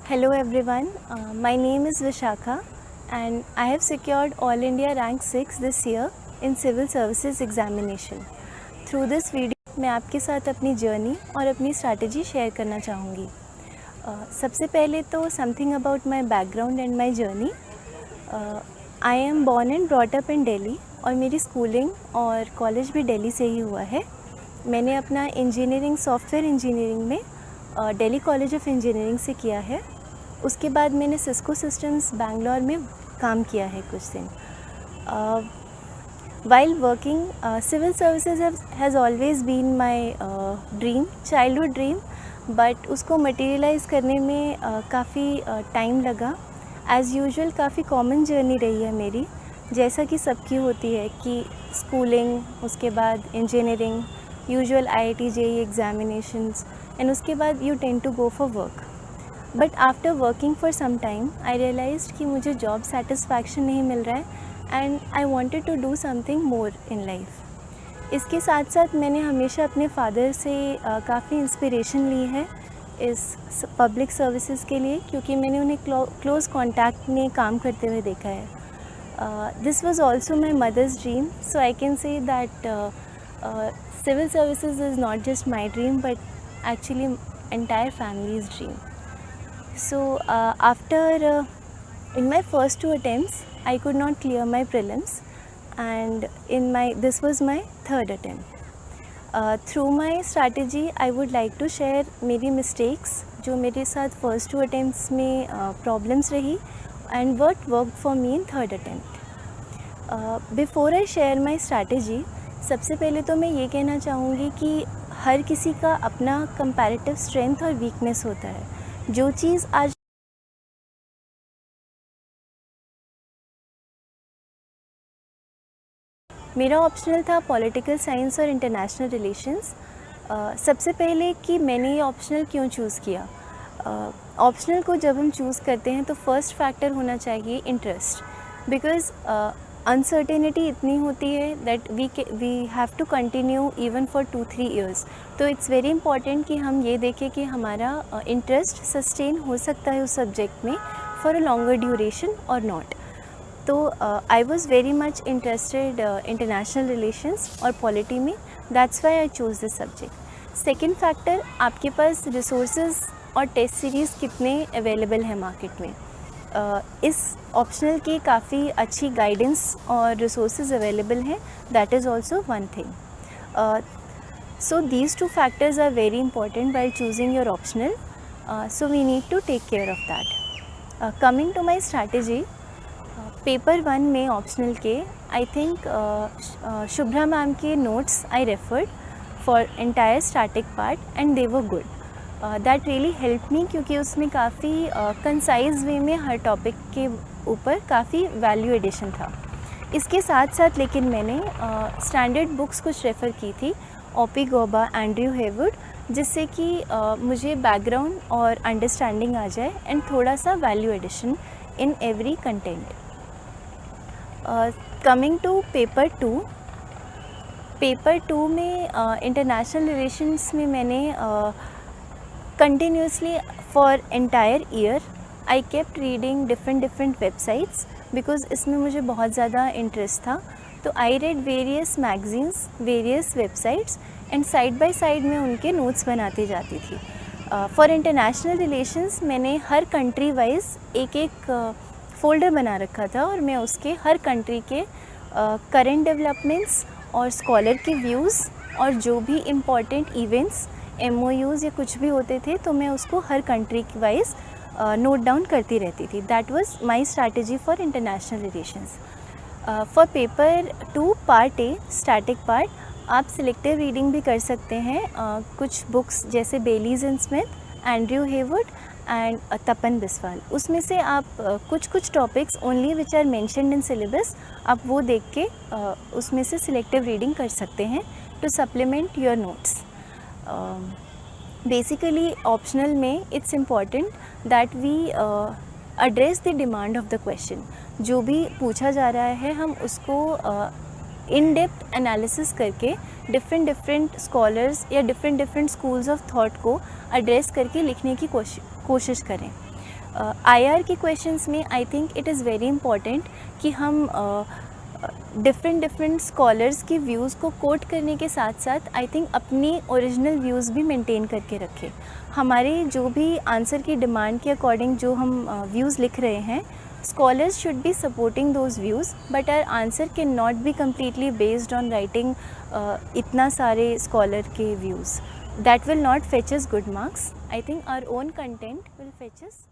Hello everyone, my name is Vishakha and I have secured All India Rank 6 this year in Civil Services Examination. Through this video मैं आपके साथ अपनी journey और अपनी strategy share करना चाहूँगी। सबसे पहले तो something about my background and my journey. I am born and brought up in Delhi और मेरी स्कूलिंग और कॉलेज भी दिल्ली से ही हुआ है। मैंने अपना इंजीनियरिंग सॉफ्टवेयर इंजीनियरिंग में दिल्ली कॉलेज ऑफ इंजीनियरिंग से किया है। उसके बाद मैंने सिस्को सिस्टम्स बैंगलोर में काम किया है कुछ दिन। While working civil services has always been my dream, childhood dream, but उसको मटेरियलाइज़ करने में काफ़ी टाइम लगा। एज़ यूजुअल काफ़ी कॉमन जर्नी रही है मेरी, जैसा कि सबकी होती है कि स्कूलिंग, उसके बाद engineering, usual IIT JEE examinations and उसके बाद you tend to go for work. But after working for some time I realised कि मुझे जॉब सेटिस्फैक्शन नहीं मिल रहा है and I wanted to do something more in life. इसके साथ साथ मैंने हमेशा अपने फादर से काफ़ी इंस्पिरेशन ली है इस पब्लिक सर्विसेज के लिए, क्योंकि मैंने उन्हें क्लोज कॉन्टैक्ट में काम करते हुए देखा है। This was also my mother's dream, so I can say that civil services is not just my dream but actually entire family's dream. So after in my first 2 attempts I could not clear my prelims and this was my third attempt. Through my strategy I would like to share मेरी mistakes जो मेरे साथ first 2 attempts में problems रही and what worked for me in third attempt. Before I share my strategy, सबसे पहले तो मैं ये कहना चाहूँगी कि हर किसी का अपना कंपैरेटिव स्ट्रेंथ और वीकनेस होता है। जो चीज़ आज मेरा ऑप्शनल था पॉलिटिकल साइंस और इंटरनेशनल रिलेशंस। सबसे पहले कि मैंने ये ऑप्शनल क्यों चूज़ किया। ऑप्शनल को जब हम चूज़ करते हैं तो फर्स्ट फैक्टर होना चाहिए इंटरेस्ट, बिकॉज़ अनसर्टेनिटी इतनी होती है that we have to continue even for 2-3 years. तो इट्स वेरी इंपॉर्टेंट कि हम ये देखें कि हमारा इंटरेस्ट सस्टेन हो सकता है उस सब्जेक्ट में फॉर अ लॉन्गर ड्यूरेशन और नॉट। तो I was very much interested international relations और पॉलिटी में, that's why I choose this subject. Second factor, आपके पास रिसोर्सेज और टेस्ट सीरीज़ कितने अवेलेबल हैं मार्केट में। इस ऑप्शनल की काफ़ी अच्छी गाइडेंस और रिसोर्सेज अवेलेबल हैं, that is also one thing. So these 2 factors are very important while choosing your optional, so we need to take care of that. Coming to my strategy, paper 1 में optional के I think Shubhra ma'am के notes I referred for entire static part and they were good. That really help me, क्योंकि उसमें काफ़ी concise वे में हर topic के ऊपर काफ़ी वैल्यू एडिशन था। इसके साथ साथ लेकिन मैंने स्टैंडर्ड बुक्स कुछ रेफ़र की थी, OP Gauba, एंड्रयू हेवुड, जिससे कि मुझे बैकग्राउंड और अंडरस्टैंडिंग आ जाए एंड थोड़ा सा value addition in every content. Coming to paper 2 में इंटरनेशनल रिलेशंस में मैंने continuously for entire year I kept reading different websites because इसमें मुझे बहुत ज़्यादा इंटरेस्ट था। तो I read various magazines, various websites and side by side में उनके नोट्स बनाती जाती थी। For international relations मैंने हर कंट्री वाइज एक फोल्डर बना रखा था और मैं उसके हर कंट्री के करंट डेवलपमेंट्स और स्कॉलर के व्यूज़ और जो भी इम्पॉर्टेंट इवेंट्स, MOUs या कुछ भी होते थे तो मैं उसको हर कंट्री वाइज नोट डाउन करती रहती थी। That was my strategy for international relations. For paper 2 part A static part, आप सिलेक्टिव रीडिंग भी कर सकते हैं। कुछ बुक्स जैसे Baylis and Smith, Andrew Heywood and Tapan Biswal, उसमें से आप कुछ topics only which are mentioned in syllabus, आप वो देख के उसमें से सिलेक्टिव रीडिंग कर सकते हैं to supplement your notes. Basically optional में it's important that we address the demand of the question. जो भी पूछा जा रहा है हम उसको इन डेप्थ एनालिसिस करके डिफरेंट स्कॉलर्स या डिफरेंट स्कूल्स ऑफ थॉट को एड्रेस करके लिखने की कोशिश करें। IR के क्वेश्चंस में I think it is very important कि हम डिफरेंट स्कॉलर्स के व्यूज़ को कोट करने के साथ साथ आई थिंक अपनी ओरिजिनल व्यूज़ भी मेंटेन करके रखें। हमारे जो भी आंसर की डिमांड के अकॉर्डिंग जो हम व्यूज़ लिख रहे हैं, scholars should be supporting those views, but our answer cannot be completely based on writing इतना सारे scholar के views. That will not fetch us good marks. I think our own content will fetch us